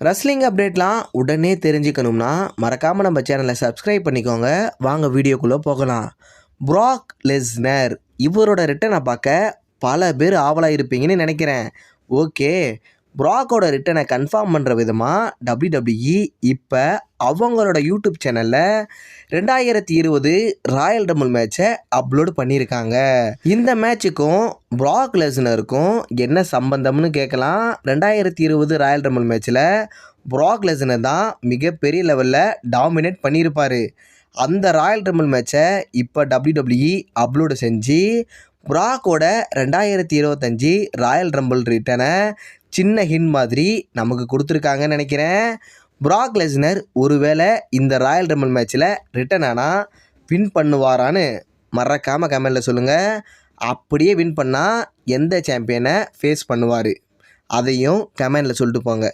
Wrestling அப்டேட்லாம் உடனே தெரிஞ்சுக்கணும்னா மறக்காமல் நம்ம சேனலை சப்ஸ்கிரைப் பண்ணிக்கோங்க. வாங்க வீடியோக்குள்ளே போகலாம். ப்ராக் லெஸ்னர் இவரோட ரிட்டனை பார்க்க பல பேர் ஆவலாக இருப்பீங்கன்னு நினைக்கிறேன். ஓகே, ப்ராக்கோட ரிட்டனை கன்ஃபார்ம் பண்ணுற விதமாக WWE இப்போ அவங்களோட யூடியூப் சேனலில் 2020 ராயல் ரம்பிள் மேட்சை அப்லோடு பண்ணியிருக்காங்க. இந்த மேட்சுக்கும் ப்ராக் லெஸ்னருக்கும் என்ன சம்பந்தம்னு கேட்கலாம். 2020 ராயல் ரம்பிள் மேட்ச்சில் ப்ராக் லெஸ்னர் தான் மிகப்பெரிய லெவலில் டாமினேட் பண்ணியிருப்பார். அந்த ராயல் ரம்பிள் மேட்சை இப்போ WWE அப்லோடு செஞ்சு ப்ராக்கோட 2025 ராயல் ரம்பிள் ரிட்டனை சின்ன ஹிண்ட் மாதிரி நமக்கு கொடுத்துருக்காங்கன்னு நினைக்கிறேன். ப்ராக் லெஸ்னர் ஒருவேளை இந்த ராயல் ரம்பிள் மேட்ச்சில் ரிட்டன் ஆனால் வின் பண்ணுவாரான்னு மறக்காமல் கமெண்டில் சொல்லுங்கள். அப்படியே வின் பண்ணால் எந்த சாம்பியனை ஃபேஸ் பண்ணுவார் அதையும் கமெண்டில் சொல்லிட்டு போங்க.